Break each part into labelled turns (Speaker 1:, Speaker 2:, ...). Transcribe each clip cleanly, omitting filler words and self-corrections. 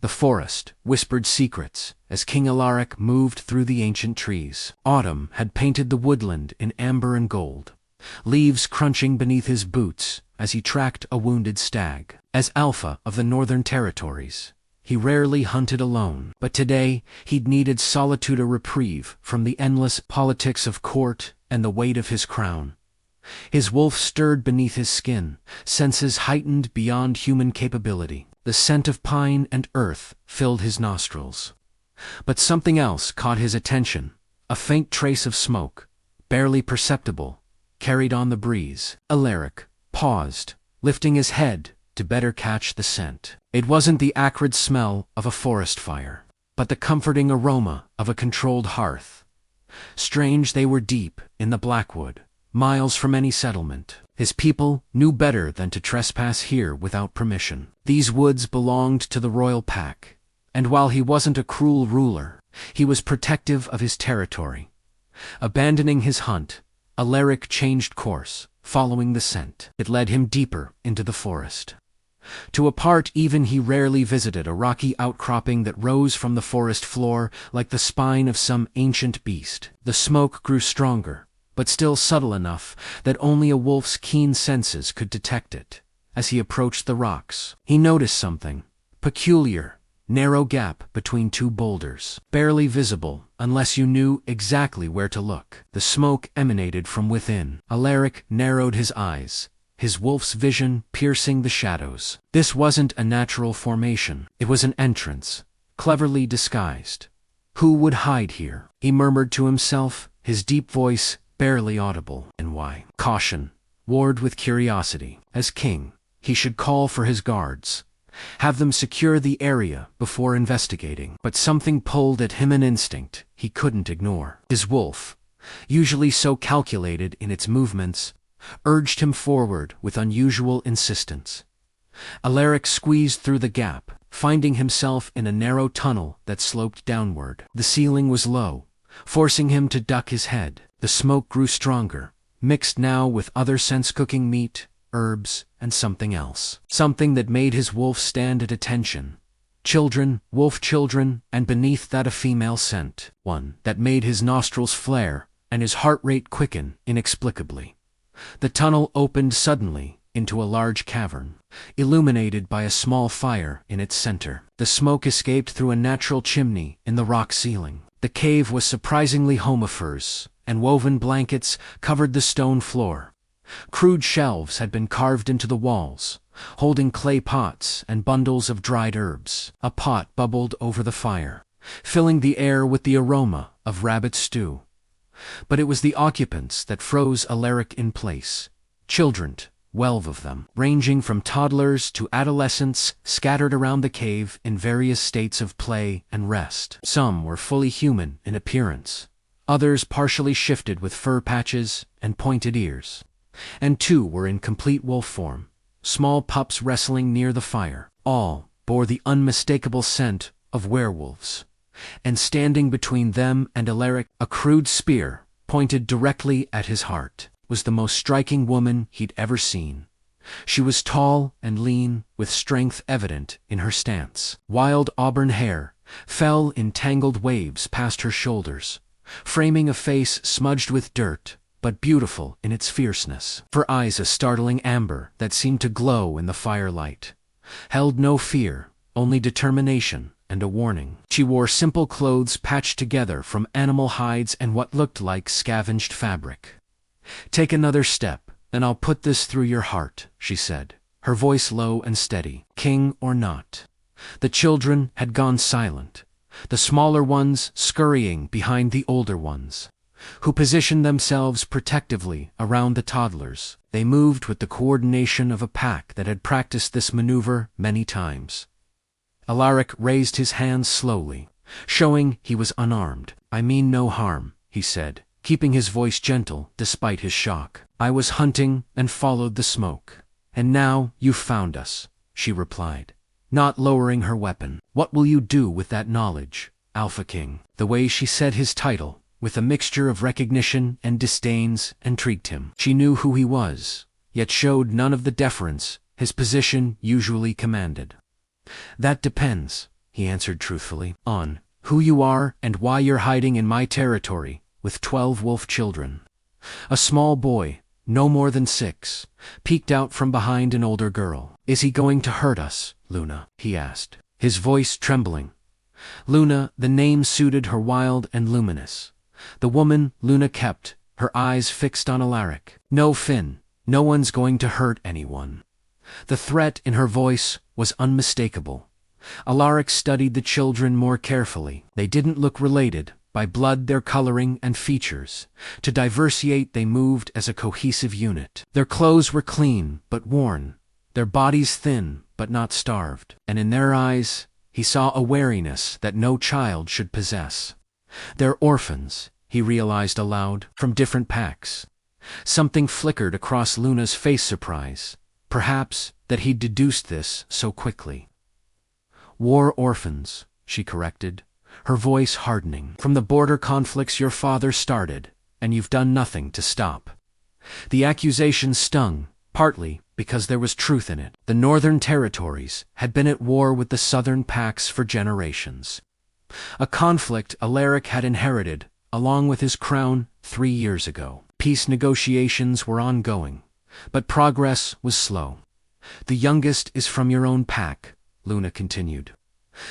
Speaker 1: The forest whispered secrets as King Alaric moved through the ancient trees. Autumn had painted the woodland in amber and gold, leaves crunching beneath his boots as he tracked a wounded stag. As Alpha of the Northern Territories, he rarely hunted alone, but today he'd needed solitude, a reprieve from the endless politics of court and the weight of his crown. His wolf stirred beneath his skin, senses heightened beyond human capability. The scent of pine and earth filled his nostrils. But something else caught his attention. A faint trace of smoke, barely perceptible, carried on the breeze. Alaric paused, lifting his head to better catch the scent. It wasn't the acrid smell of a forest fire, but the comforting aroma of a controlled hearth. Strange, they were deep in the Blackwood, miles from any settlement. His people knew better than to trespass here without permission. These woods belonged to the royal pack, and while he wasn't a cruel ruler, he was protective of his territory. Abandoning his hunt, Alaric changed course, following the scent. It led him deeper into the forest. To a part even he rarely visited, a rocky outcropping that rose from the forest floor like the spine of some ancient beast. The smoke grew stronger, but still subtle enough that only a wolf's keen senses could detect it. As he approached the rocks, he noticed something peculiar. Narrow gap between two boulders, barely visible unless you knew exactly where to look. The smoke emanated from within. Alaric narrowed his eyes, his wolf's vision piercing the shadows. This wasn't a natural formation. It was an entrance, cleverly disguised. Who would hide here? He murmured to himself, his deep voice barely audible. And why? Caution warred with curiosity. As king, he should call for his guards, have them secure the area before investigating. But something pulled at him, an instinct he couldn't ignore. His wolf, usually so calculated in its movements, urged him forward with unusual insistence. Alaric squeezed through the gap, finding himself in a narrow tunnel that sloped downward. The ceiling was low, forcing him to duck his head. The smoke grew stronger, mixed now with other scents, cooking meat, herbs, and something else. Something that made his wolf stand at attention. Children, wolf children, and beneath that a female scent. One that made his nostrils flare and his heart rate quicken inexplicably. The tunnel opened suddenly into a large cavern, illuminated by a small fire in its center. The smoke escaped through a natural chimney in the rock ceiling. The cave was surprisingly home of furs, and woven blankets covered the stone floor. Crude shelves had been carved into the walls, holding clay pots and bundles of dried herbs. A pot bubbled over the fire, filling the air with the aroma of rabbit stew. But it was the occupants that froze Alaric in place. Children, 12 of them, ranging from toddlers to adolescents, scattered around the cave in various states of play and rest. Some were fully human in appearance, others partially shifted with fur patches and pointed ears. And 2 were in complete wolf form, small pups wrestling near the fire. All bore the unmistakable scent of werewolves. And standing between them and Alaric, a crude spear pointed directly at his heart, was the most striking woman he'd ever seen. She was tall and lean, with strength evident in her stance. Wild auburn hair fell in tangled waves past her shoulders, framing a face smudged with dirt, but beautiful in its fierceness. Her eyes, a startling amber that seemed to glow in the firelight, held no fear, only determination and a warning. She wore simple clothes patched together from animal hides and what looked like scavenged fabric. "Take another step, and I'll put this through your heart," she said, her voice low and steady. King or not. The children had gone silent, the smaller ones scurrying behind the older ones, who positioned themselves protectively around the toddlers. They moved with the coordination of a pack that had practiced this maneuver many times. Alaric raised his hands slowly, showing he was unarmed. "I mean no harm," he said, keeping his voice gentle despite his shock. "I was hunting and followed the smoke. And now you've found us," she replied, not lowering her weapon. "What will you do with that knowledge, Alpha King?" The way she said his title, with a mixture of recognition and disdains, intrigued him. She knew who he was, yet showed none of the deference his position usually commanded. "That depends," he answered truthfully. On who you are and why you're hiding in my territory with 12 wolf children. A small boy, no more than 6, peeked out from behind an older girl. Is he going to hurt us, Luna? He asked, his voice trembling. Luna, the name suited her, wild and luminous. The woman Luna kept, her eyes fixed on Alaric. No, Finn, no one's going to hurt anyone. The threat in her voice was unmistakable. Alaric studied the children more carefully. They didn't look related. By blood, their coloring and features. To diversiate, they moved as a cohesive unit. Their clothes were clean, but worn. Their bodies thin, but not starved. And in their eyes, he saw a wariness that no child should possess. They're orphans, he realized aloud, from different packs. Something flickered across Luna's face, surprise. Perhaps that he'd deduced this so quickly. War orphans, she corrected, her voice hardening. From the border conflicts your father started, and you've done nothing to stop. The accusation stung, partly because there was truth in it. The northern territories had been at war with the southern packs for generations. A conflict Alaric had inherited, along with his crown, 3 years ago. Peace negotiations were ongoing, but progress was slow. The youngest is from your own pack, Luna continued,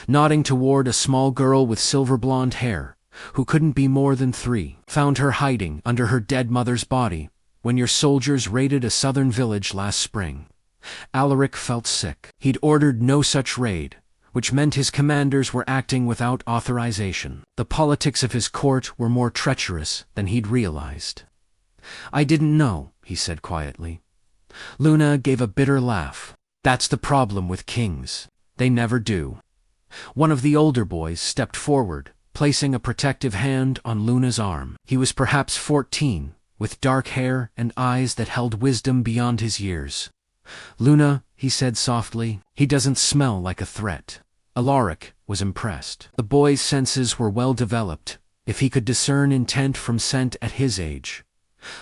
Speaker 1: nodding toward a small girl with silver blonde hair, who couldn't be more than 3. Found her hiding under her dead mother's body when your soldiers raided a southern village last spring. Alaric felt sick. He'd ordered no such raid, which meant his commanders were acting without authorization. The politics of his court were more treacherous than he'd realized. I didn't know, he said quietly. Luna gave a bitter laugh. That's the problem with kings. They never do. One of the older boys stepped forward, placing a protective hand on Luna's arm. He was perhaps 14, with dark hair and eyes that held wisdom beyond his years. Luna, he said softly, he doesn't smell like a threat. Alaric was impressed. The boy's senses were well developed, if he could discern intent from scent at his age.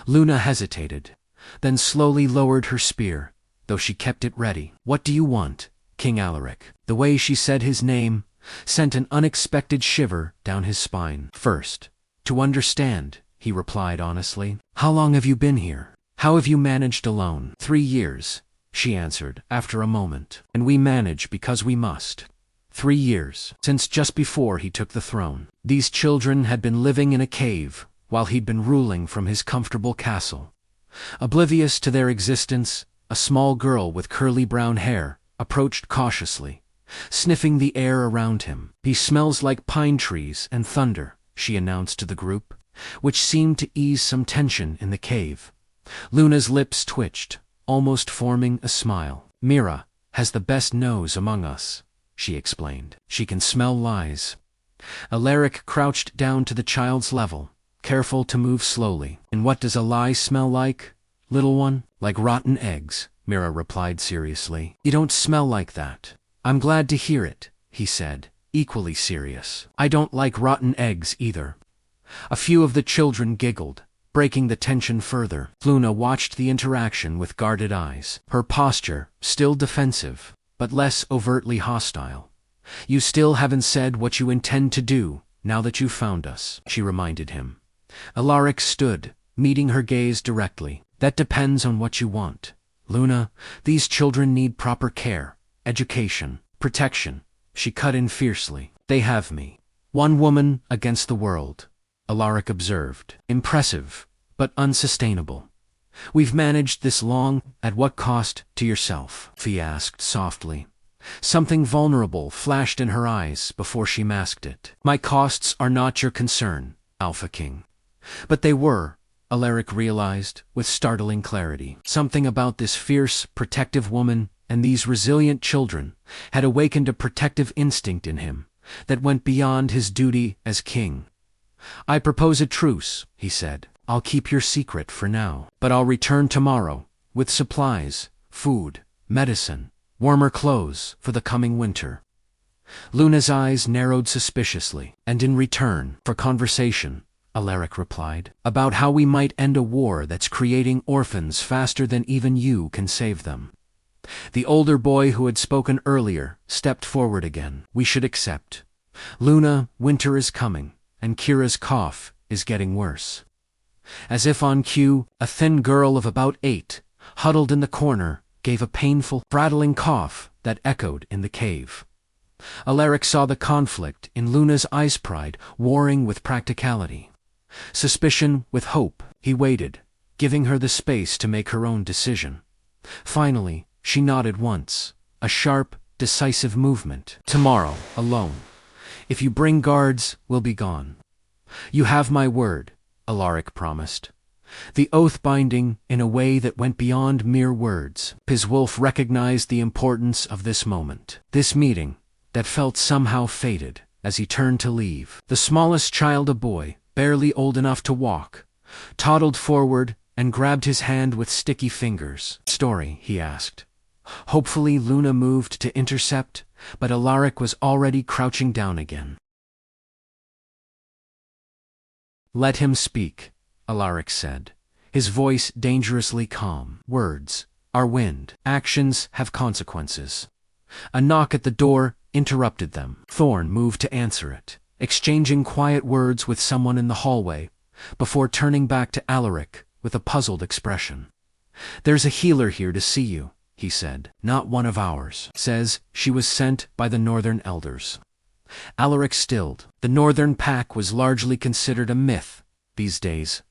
Speaker 1: Luna hesitated, then slowly lowered her spear, though she kept it ready. What do you want, King Alaric? The way she said his name sent an unexpected shiver down his spine. First, to understand, he replied honestly. How long have you been here? How have you managed alone? 3 years, she answered, after a moment. And we manage because we must. 3 years, since just before he took the throne. These children had been living in a cave, while he'd been ruling from his comfortable castle. Oblivious to their existence, a small girl with curly brown hair approached cautiously, sniffing the air around him. He smells like pine trees and thunder, she announced to the group, which seemed to ease some tension in the cave. Luna's lips twitched, almost forming a smile. Mira has the best nose among us, she explained. She can smell lies. Alaric crouched down to the child's level, careful to move slowly. And what does a lie smell like, little one? Like rotten eggs, Mira replied seriously. You don't smell like that. I'm glad to hear it, he said, equally serious. I don't like rotten eggs either. A few of the children giggled, breaking the tension further. Luna watched the interaction with guarded eyes, her posture still defensive, but less overtly hostile. You still haven't said what you intend to do, now that you've found us, she reminded him. Alaric stood, meeting her gaze directly. That depends on what you want. Luna, these children need proper care, education, protection. She cut in fiercely. They have me. One woman against the world, Alaric observed. Impressive, but unsustainable. We've managed this long, at what cost to yourself? Fee asked softly. Something vulnerable flashed in her eyes before she masked it. My costs are not your concern, Alpha King. But they were, Alaric realized, with startling clarity. Something about this fierce, protective woman and these resilient children had awakened a protective instinct in him that went beyond his duty as king. I propose a truce, he said. I'll keep your secret for now, but I'll return tomorrow, with supplies, food, medicine, warmer clothes for the coming winter. Luna's eyes narrowed suspiciously. And in return, for conversation, Alaric replied, about how we might end a war that's creating orphans faster than even you can save them. The older boy who had spoken earlier stepped forward again. We should accept. Luna, winter is coming, and Kira's cough is getting worse. As if on cue, a thin girl of about 8, huddled in the corner, gave a painful, rattling cough that echoed in the cave. Alaric saw the conflict in Luna's ice pride warring with practicality. Suspicion with hope. He waited, giving her the space to make her own decision. Finally, she nodded once, a sharp, decisive movement. Tomorrow, alone. If you bring guards, we'll be gone. You have my word, Alaric promised. The oath binding in a way that went beyond mere words. His wolf recognized the importance of this moment. This meeting, that felt somehow fated, as he turned to leave. The smallest child, a boy, barely old enough to walk, toddled forward and grabbed his hand with sticky fingers. Story, he asked. Hopefully Luna moved to intercept, but Alaric was already crouching down again. Let him speak, Alaric said, his voice dangerously calm. Words are wind. Actions have consequences. A knock at the door interrupted them. Thorn moved to answer it, exchanging quiet words with someone in the hallway, before turning back to Alaric with a puzzled expression. There's a healer here to see you, he said. Not one of ours. Says she was sent by the Northern Elders. Alaric stilled. The Northern Pack was largely considered a myth these days.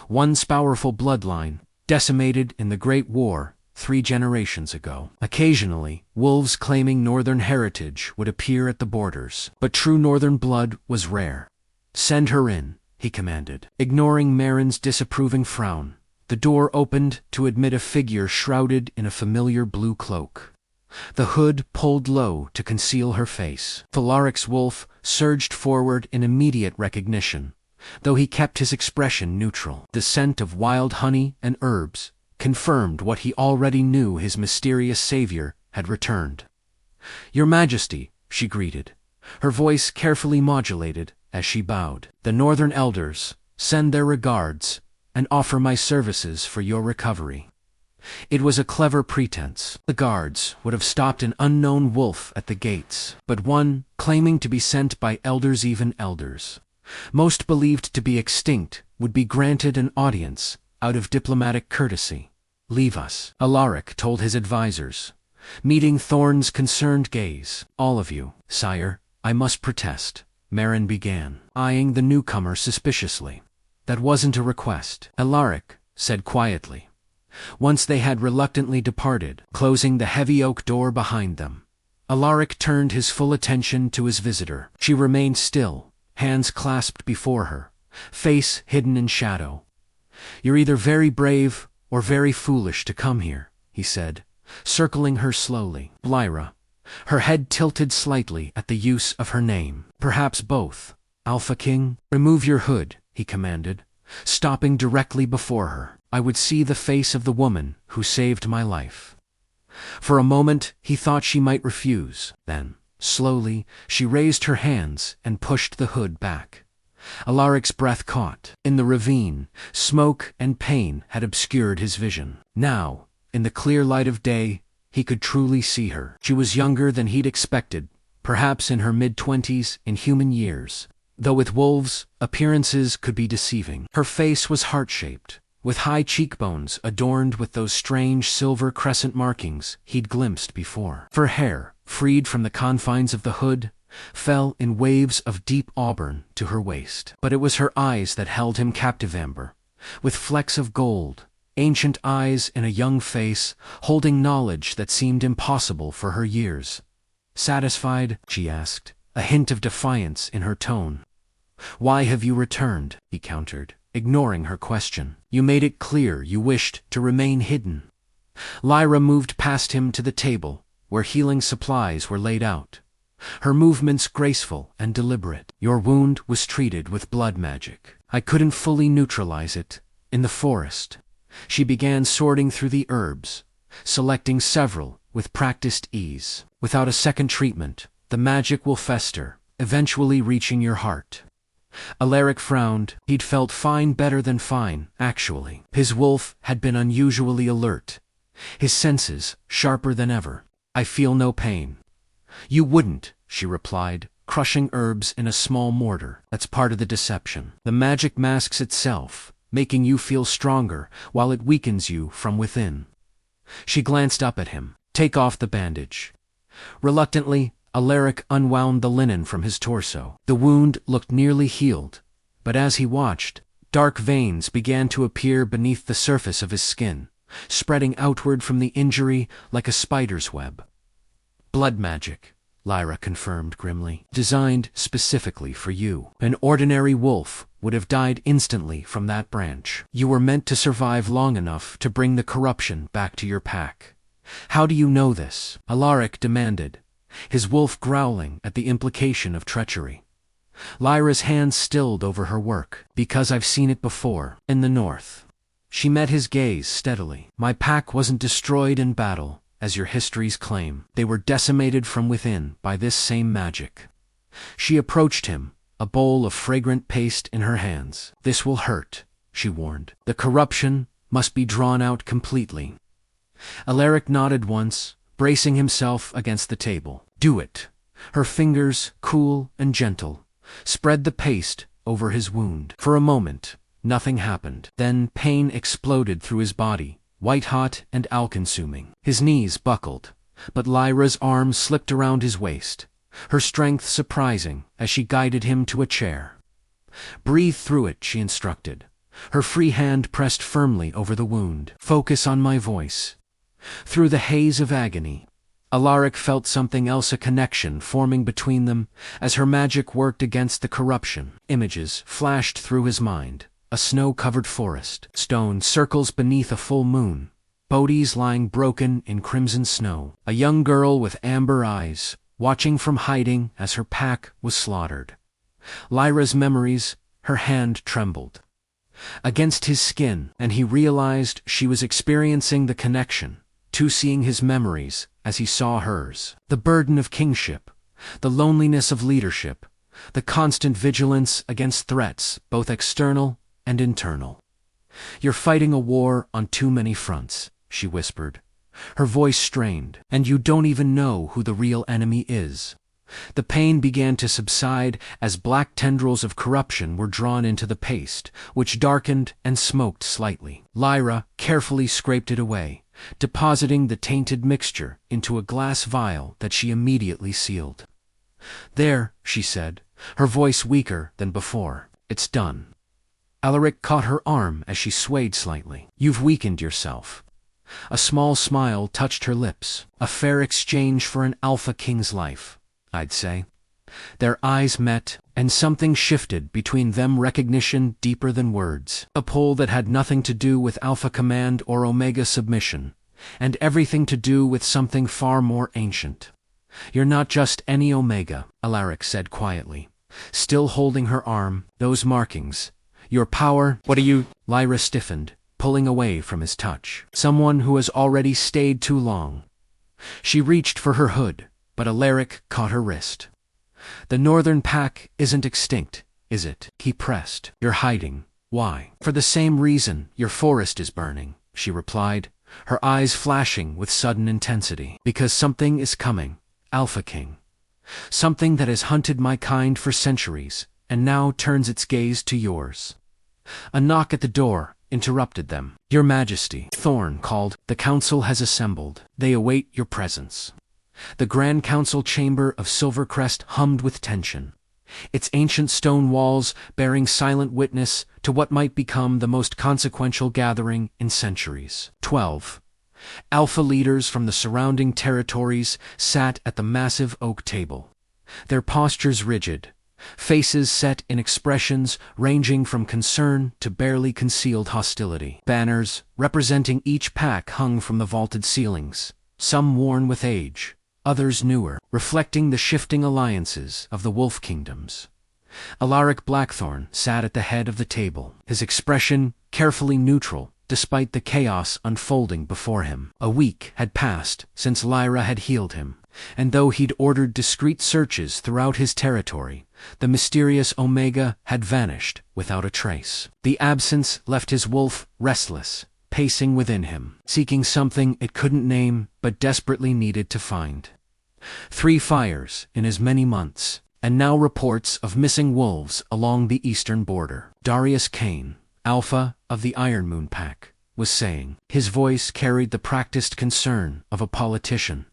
Speaker 1: Once powerful bloodline, decimated in the Great War 3 generations ago. Occasionally, wolves claiming Northern heritage would appear at the borders, but true Northern blood was rare. Send her in, he commanded. Ignoring Marin's disapproving frown, the door opened to admit a figure shrouded in a familiar blue cloak. The hood pulled low to conceal her face. Alaric's wolf surged forward in immediate recognition, though he kept his expression neutral. The scent of wild honey and herbs confirmed what he already knew: his mysterious savior had returned. Your Majesty, she greeted, her voice carefully modulated as she bowed. The Northern Elders send their regards and offer my services for your recovery. It was a clever pretense. The guards would have stopped an unknown wolf at the gates, but one claiming to be sent by elders, even elders, most believed to be extinct, would be granted an audience out of diplomatic courtesy. Leave us, Alaric told his advisors, meeting Thorn's concerned gaze. All of you, sire, I must protest, Marin began, eyeing the newcomer suspiciously. That wasn't a request, Alaric said quietly, once they had reluctantly departed, closing the heavy oak door behind them. Alaric turned his full attention to his visitor. She remained still, hands clasped before her, face hidden in shadow. You're either very brave or very foolish to come here, he said, circling her slowly. Lyra, her head tilted slightly at the use of her name. Perhaps both. Alpha King, remove your hood, he commanded, stopping directly before her. I would see the face of the woman who saved my life. For a moment he thought she might refuse. Then, slowly, she raised her hands and pushed the hood back. Alaric's breath caught. In the ravine, smoke and pain had obscured his vision. Now, in the clear light of day, he could truly see her. She was younger than he'd expected, perhaps in her mid-20s in human years, though with wolves, appearances could be deceiving. Her face was heart-shaped, with high cheekbones adorned with those strange silver crescent markings he'd glimpsed before. Her hair, freed from the confines of the hood, fell in waves of deep auburn to her waist. But it was her eyes that held him captive, amber, with flecks of gold, ancient eyes in a young face, holding knowledge that seemed impossible for her years. Satisfied? She asked, a hint of defiance in her tone. Why have you returned? He countered, ignoring her question. You made it clear you wished to remain hidden. Lyra moved past him to the table, where healing supplies were laid out, her movements graceful and deliberate. Your wound was treated with blood magic. I couldn't fully neutralize it. In the forest, she began sorting through the herbs, selecting several with practiced ease. Without a second treatment, the magic will fester, eventually reaching your heart. Alaric frowned. He'd felt fine, better than fine, actually. His wolf had been unusually alert, his senses sharper than ever. "I feel no pain." "You wouldn't," she replied, crushing herbs in a small mortar. "That's part of the deception. The magic masks itself, making you feel stronger while it weakens you from within." She glanced up at him. "Take off the bandage." Reluctantly, Alaric unwound the linen from his torso. The wound looked nearly healed, but as he watched, dark veins began to appear beneath the surface of his skin, spreading outward from the injury like a spider's web. "Blood magic," Lyra confirmed grimly. "Designed specifically for you. An ordinary wolf would have died instantly from that branch. You were meant to survive long enough to bring the corruption back to your pack." "How do you know this?" Alaric demanded, his wolf growling at the implication of treachery. Lyra's hands stilled over her work. "Because I've seen it before, in the north." She met his gaze steadily. "My pack wasn't destroyed in battle, as your histories claim. They were decimated from within by this same magic." She approached him, a bowl of fragrant paste in her hands. "This will hurt," she warned. "The corruption must be drawn out completely." Alaric nodded once, bracing himself against the table. "Do it." Her fingers, cool and gentle, spread the paste over his wound. For a moment, nothing happened. Then pain exploded through his body, white-hot and all-consuming. His knees buckled, but Lyra's arm slipped around his waist, her strength surprising as she guided him to a chair. "Breathe through it," she instructed, her free hand pressed firmly over the wound. "Focus on my voice." Through the haze of agony, Alaric felt something else, a connection forming between them as her magic worked against the corruption. Images flashed through his mind. A snow-covered forest, stone circles beneath a full moon, bodies lying broken in crimson snow, a young girl with amber eyes, watching from hiding as her pack was slaughtered. Lyra's memories, her hand trembled against his skin, and he realized she was experiencing the connection, too, seeing his memories as he saw hers. The burden of kingship, the loneliness of leadership, the constant vigilance against threats, both external and internal. "You're fighting a war on too many fronts," she whispered, her voice strained, "and you don't even know who the real enemy is." The pain began to subside as black tendrils of corruption were drawn into the paste, which darkened and smoked slightly. Lyra carefully scraped it away, depositing the tainted mixture into a glass vial that she immediately sealed. "There," she said, her voice weaker than before. "It's done." Alaric caught her arm as she swayed slightly. "You've weakened yourself." A small smile touched her lips. "A fair exchange for an Alpha King's life, I'd say." Their eyes met, and something shifted between them, recognition deeper than words. A pull that had nothing to do with Alpha command or Omega submission, and everything to do with something far more ancient. "You're not just any Omega," Alaric said quietly, still holding her arm. "Those markings, your power—" "What are you—" Lyra stiffened, pulling away from his touch. "Someone who has already stayed too long." She reached for her hood, but Alaric caught her wrist. "The northern pack isn't extinct, is it?" he pressed. "You're hiding. Why?" "For the same reason your forest is burning," she replied, her eyes flashing with sudden intensity. "Because something is coming, Alpha King. Something that has hunted my kind for centuries, and now turns its gaze to yours." A knock at the door interrupted them. "Your Majesty," Thorn called, "the council has assembled. They await your presence." The Grand Council chamber of Silvercrest hummed with tension, its ancient stone walls bearing silent witness to what might become the most consequential gathering in centuries. 12 Alpha leaders from the surrounding territories sat at the massive oak table, their postures rigid, faces set in expressions ranging from concern to barely concealed hostility. Banners representing each pack hung from the vaulted ceilings, some worn with age, others newer, reflecting the shifting alliances of the Wolf Kingdoms. Alaric Blackthorn sat at the head of the table, his expression carefully neutral despite the chaos unfolding before him. A week had passed since Lyra had healed him, and though he'd ordered discreet searches throughout his territory, the mysterious Omega had vanished without a trace. The absence left his wolf restless, pacing within him, seeking something it couldn't name but desperately needed to find. 3 fires in as many months, and now reports of missing wolves along the eastern border. Darius Kane, Alpha of the Iron Moon Pack, was saying. His voice carried the practiced concern of a politician,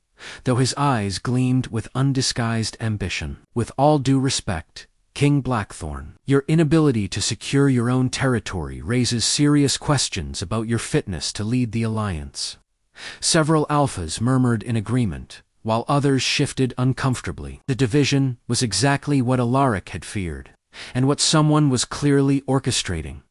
Speaker 1: though his eyes gleamed with undisguised ambition. With all due respect, King Blackthorn, your inability to secure your own territory raises serious questions about your fitness to lead the Alliance. Several alphas murmured in agreement, while others shifted uncomfortably. The division was exactly what Alaric had feared, and what someone was clearly orchestrating.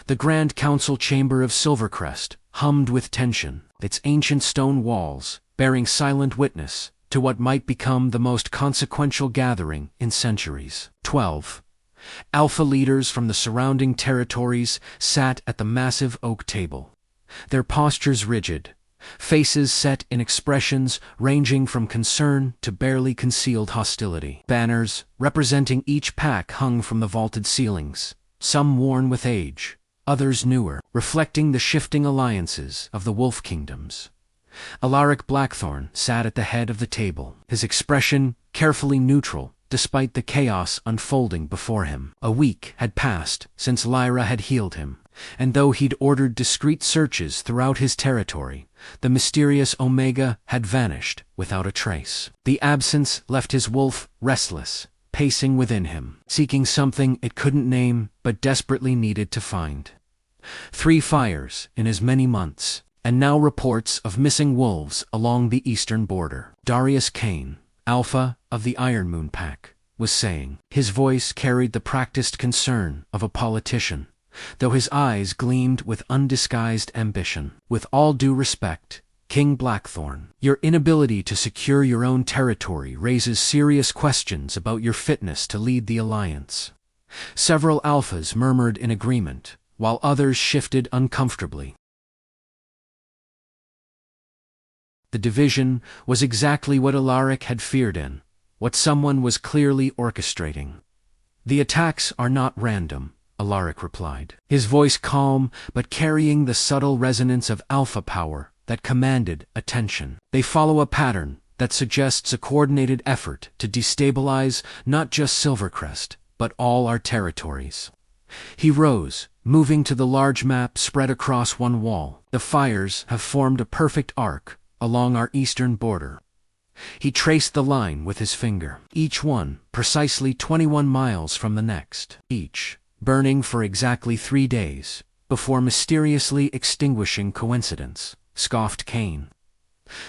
Speaker 1: The Grand Council chamber of Silvercrest hummed with tension, its ancient stone walls bearing silent witness to what might become the most consequential gathering in centuries. 12. Alpha leaders from the surrounding territories sat at the massive oak table, their postures rigid, faces set in expressions ranging from concern to barely concealed hostility. Banners representing each pack hung from the vaulted ceilings, some worn with age, others newer, reflecting the shifting alliances of the Wolf Kingdoms. Alaric Blackthorn sat at the head of the table, his expression carefully neutral despite the chaos unfolding before him. A week had passed since Lyra had healed him, and though he'd ordered discreet searches throughout his territory, the mysterious Omega had vanished without a trace. The absence left his wolf restless, pacing within him, seeking something it couldn't name but desperately needed to find. 3 fires in as many months, and now reports of missing wolves along the eastern border. Darius Kane, Alpha of the Iron Moon Pack, was saying. His voice carried the practiced concern of a politician, though his eyes gleamed with undisguised ambition. With all due respect, King Blackthorn, your inability to secure your own territory raises serious questions about your fitness to lead the Alliance. Several alphas murmured in agreement, while others shifted uncomfortably. The division was exactly what Alaric had feared in, what someone was clearly orchestrating. The attacks are not random, Alaric replied, his voice calm but carrying the subtle resonance of alpha power that commanded attention. They follow a pattern that suggests a coordinated effort to destabilize not just Silvercrest, but all our territories. He rose, moving to the large map spread across one wall. The fires have formed a perfect arc along our eastern border. He traced the line with his finger, each one precisely 21 miles from the next, each burning for exactly 3 days, before mysteriously extinguishing. Coincidence, scoffed Kane.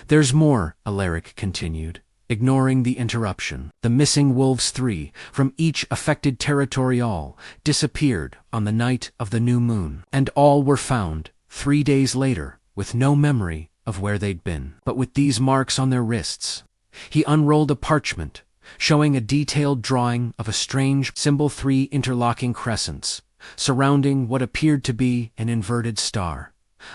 Speaker 1: There's more, Alaric continued, ignoring the interruption. The missing wolves, 3 from each affected territory, all disappeared on the night of the new moon, and all were found 3 days later with no memory of where they'd been, but with these marks on their wrists. He unrolled a parchment, showing a detailed drawing of a strange symbol, 3 interlocking crescents, surrounding what appeared to be an inverted star.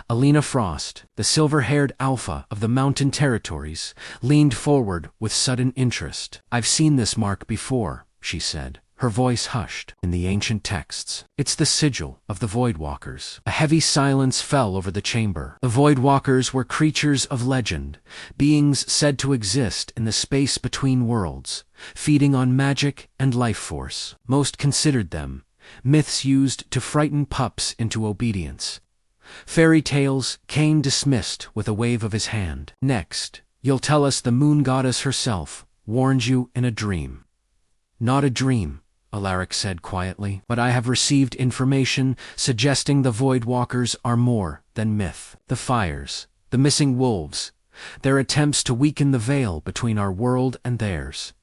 Speaker 1: Alina Frost, the silver-haired alpha of the mountain territories, leaned forward with sudden interest. I've seen this mark before, she said, her voice hushed. In the ancient texts, it's the sigil of the Voidwalkers. A heavy silence fell over the chamber. The Voidwalkers were creatures of legend, beings said to exist in the space between worlds, feeding on magic and life force. Most considered them myths used to frighten pups into obedience. Fairy tales, Kane dismissed with a wave of his hand. Next, you'll tell us the moon goddess herself warned you in a dream. Not a dream, Alaric said quietly, but I have received information suggesting the Voidwalkers are more than myth. The fires, the missing wolves, their attempts to weaken the veil between our world and theirs.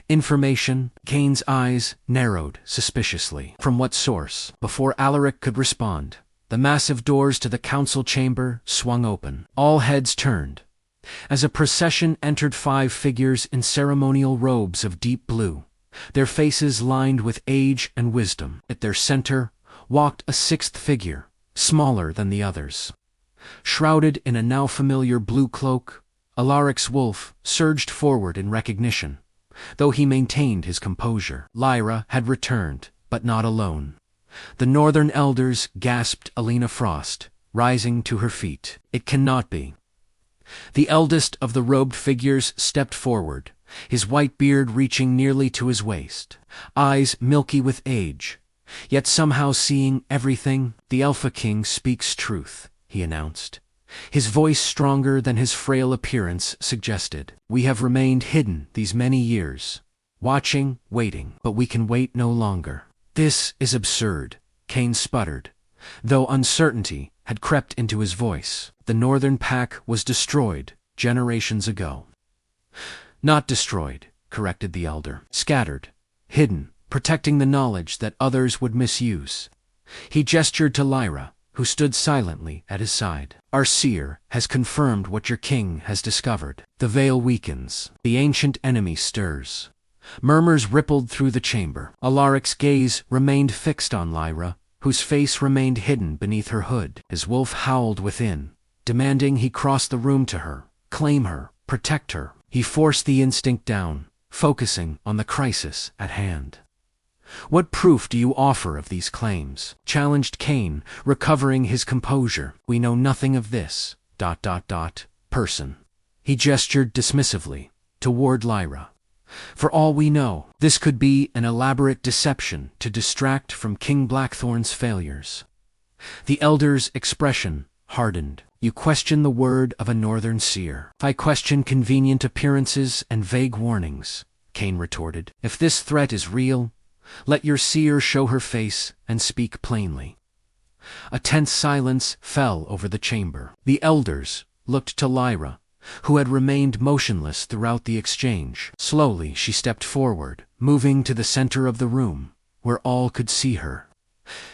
Speaker 1: Information, Kane's eyes narrowed suspiciously. From what source? Before Alaric could respond, the massive doors to the council chamber swung open. All heads turned, as a procession entered 5 figures in ceremonial robes of deep blue, their faces lined with age and wisdom. At their center walked a 6th figure, smaller than the others. Shrouded in a now familiar blue cloak, Alaric's wolf surged forward in recognition, though he maintained his composure. Lyra had returned, but not alone. The Northern Elders gasped Alina Frost, rising to her feet. "It cannot be." The eldest of the robed figures stepped forward, his white beard reaching nearly to his waist, eyes milky with age, yet somehow seeing everything. "The Alpha King speaks truth," he announced, his voice stronger than his frail appearance suggested. "We have remained hidden these many years, watching, waiting, but we can wait no longer." "This is absurd," Kane sputtered, though uncertainty had crept into his voice. "The Northern Pack was destroyed generations ago." "Not destroyed," corrected the elder. "Scattered, hidden, protecting the knowledge that others would misuse." He gestured to Lyra, who stood silently at his side. "Our seer has confirmed what your king has discovered." The veil weakens. The ancient enemy stirs. Murmurs rippled through the chamber. Alaric's gaze remained fixed on Lyra, whose face remained hidden beneath her hood. His wolf howled within, demanding he cross the room to her, claim her, protect her. He forced the instinct down, focusing on the crisis at hand. "What proof do you offer of these claims?" challenged Kane, recovering his composure. "We know nothing of this... person." He gestured dismissively toward Lyra. "For all we know, this could be an elaborate deception to distract from King Blackthorn's failures." The elder's expression hardened. "You question the word of a northern seer." "I question convenient appearances and vague warnings," Kane retorted. "If this threat is real, let your seer show her face and speak plainly." A tense silence fell over the chamber. The elders looked to Lyra, who had remained motionless throughout the exchange. Slowly she stepped forward, moving to the center of the room, where all could see her.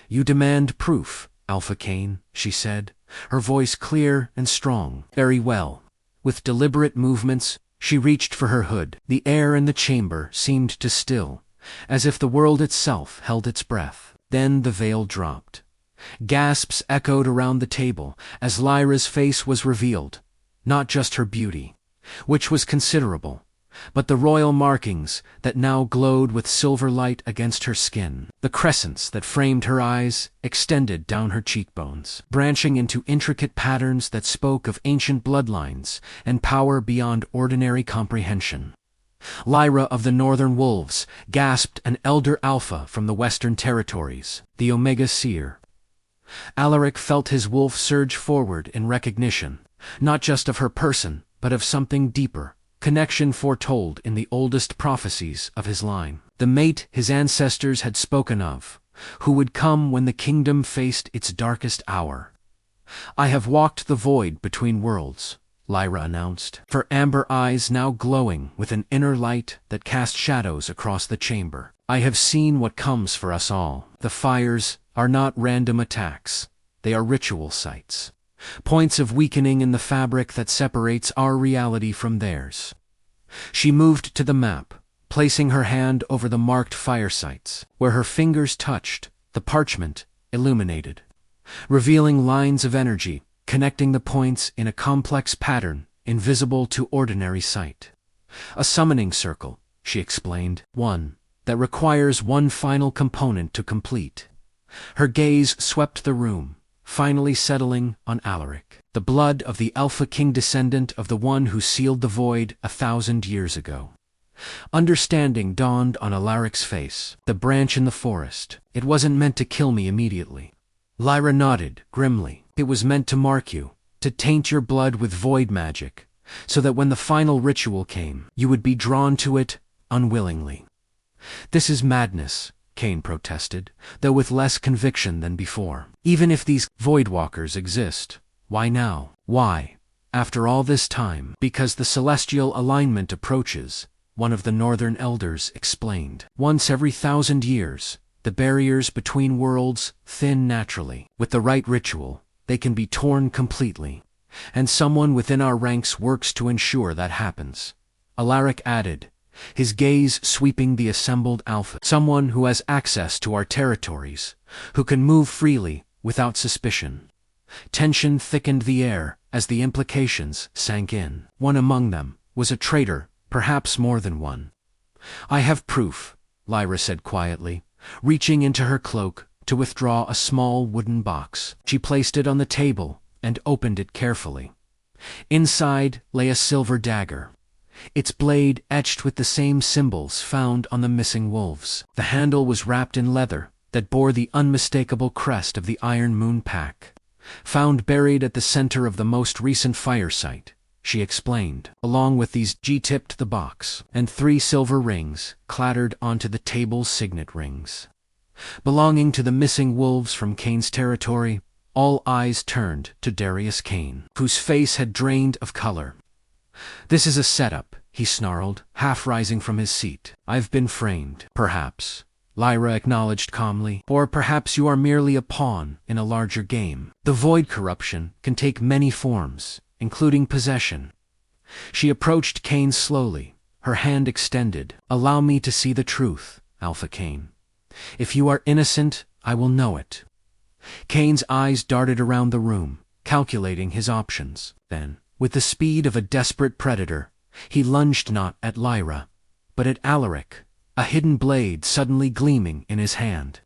Speaker 1: "You demand proof, Alpha Kane," she said, her voice clear and strong. "Very well." With deliberate movements, she reached for her hood. The air in the chamber seemed to still, as if the world itself held its breath. Then the veil dropped. Gasps echoed around the table as Lyra's face was revealed. Not just her beauty, which was considerable, but the royal markings that now glowed with silver light against her skin. The crescents that framed her eyes extended down her cheekbones, branching into intricate patterns that spoke of ancient bloodlines and power beyond ordinary comprehension. "Lyra of the Northern Wolves," gasped an elder alpha from the Western Territories, the Omega Seer. Alaric felt his wolf surge forward in recognition, not just of her person, but of something deeper, connection foretold in the oldest prophecies of his line. The mate his ancestors had spoken of, who would come when the kingdom faced its darkest hour. "I have walked the void between worlds," Lyra announced, her amber eyes now glowing with an inner light that cast shadows across the chamber. "I have seen what comes for us all. The fires are not random attacks. They are ritual sites. Points of weakening in the fabric that separates our reality from theirs." She moved to the map, placing her hand over the marked fire sites. Where her fingers touched, the parchment illuminated, revealing lines of energy, connecting the points in a complex pattern invisible to ordinary sight. "A summoning circle," she explained, "one that requires one final component to complete." Her gaze swept the room, finally settling on Alaric, the blood of the Alpha King, descendant of the one who sealed the void 1,000 years ago. Understanding dawned on Alaric's face. "The branch in the forest. It wasn't meant to kill me immediately." Lyra nodded grimly. "It was meant to mark you, to taint your blood with void magic, so that when the final ritual came, you would be drawn to it unwillingly." "This is madness," Kane protested, though with less conviction than before. "Even if these Voidwalkers exist, why now? Why, after all this time?" "Because the celestial alignment approaches," one of the Northern Elders explained. "Once every 1,000 years, the barriers between worlds thin naturally. With the right ritual, they can be torn completely, and someone within our ranks works to ensure that happens," Alaric added, his gaze sweeping the assembled alpha. "Someone who has access to our territories, who can move freely without suspicion." Tension thickened the air as the implications sank in. "One among them was a traitor, perhaps more than one." "I have proof," Lyra said quietly, reaching into her cloak to withdraw a small wooden box. She placed it on the table and opened it carefully. Inside lay a silver dagger, its blade etched with the same symbols found on the missing wolves. The handle was wrapped in leather that bore the unmistakable crest of the Iron Moon Pack, found buried at the center of the most recent fire site, she explained. Along with these, G tipped the box, and 3 silver rings clattered onto the table's signet rings. Belonging to the missing wolves from Kane's territory, all eyes turned to Darius Kane, whose face had drained of color. "This is a setup," he snarled, half rising from his seat. "I've been framed." "Perhaps," Lyra acknowledged calmly. "Or perhaps you are merely a pawn in a larger game. The void corruption can take many forms, including possession." She approached Kane slowly, her hand extended. "Allow me to see the truth, Alpha Kane. If you are innocent, I will know it." Kane's eyes darted around the room, calculating his options. Then, with the speed of a desperate predator, he lunged not at Lyra, but at Alaric, a hidden blade suddenly gleaming in his hand.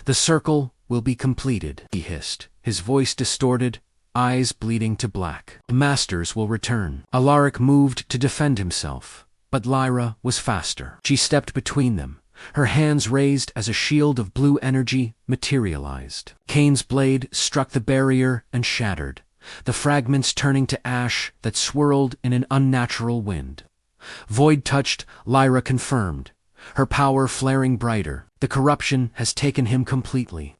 Speaker 1: "The circle will be completed," he hissed, his voice distorted, eyes bleeding to black. "The masters will return." Alaric moved to defend himself, but Lyra was faster. She stepped between them, her hands raised as a shield of blue energy materialized. Kane's blade struck the barrier and shattered, the fragments turning to ash that swirled in an unnatural wind. Void touched, Lyra confirmed, her power flaring brighter. "The corruption has taken him completely."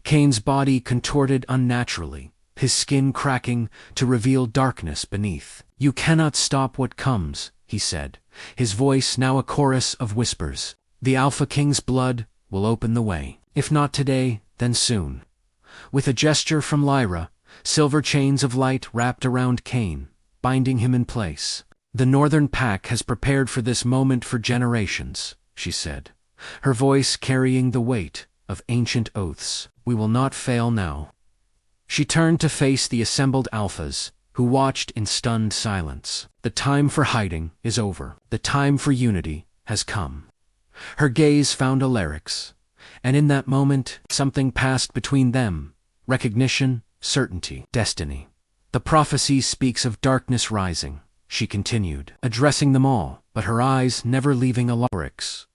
Speaker 1: Kane's body contorted unnaturally, his skin cracking to reveal darkness beneath. "You cannot stop what comes," he said, his voice now a chorus of whispers. "The Alpha King's blood will open the way. If not today, then soon." With a gesture from Lyra, silver chains of light wrapped around Kane, binding him in place. "The Northern Pack has prepared for this moment for generations," she said, her voice carrying the weight of ancient oaths. "We will not fail now." She turned to face the assembled Alphas, who watched in stunned silence. "The time for hiding is over. The time for unity has come." Her gaze found Alaric's, and in that moment, something passed between them: recognition, certainty, destiny. "The prophecy speaks of darkness rising," she continued, addressing them all, but her eyes never leaving Alaric's.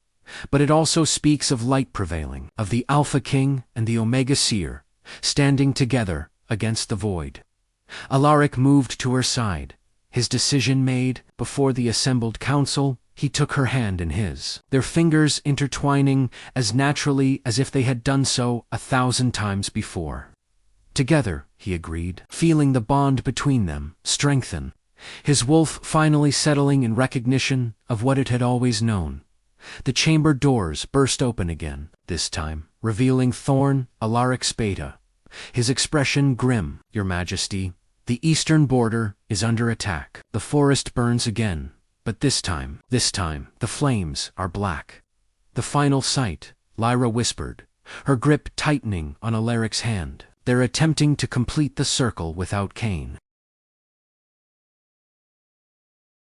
Speaker 1: "But it also speaks of light prevailing, of the Alpha King and the Omega Seer, standing together against the void." Alaric moved to her side, his decision made. Before the assembled council, he took her hand in his, their fingers intertwining as naturally as if they had done so 1,000 times before. "Together," he agreed, feeling the bond between them strengthen, his wolf finally settling in recognition of what it had always known. The chamber doors burst open again, this time, revealing Thorn, Alaric Spata, his expression grim. "Your Majesty, the eastern border is under attack. The forest burns again, but this time, the flames are black." "The final sight," Lyra whispered, her grip tightening on Alaric's hand. "They're attempting to complete the circle without Kane."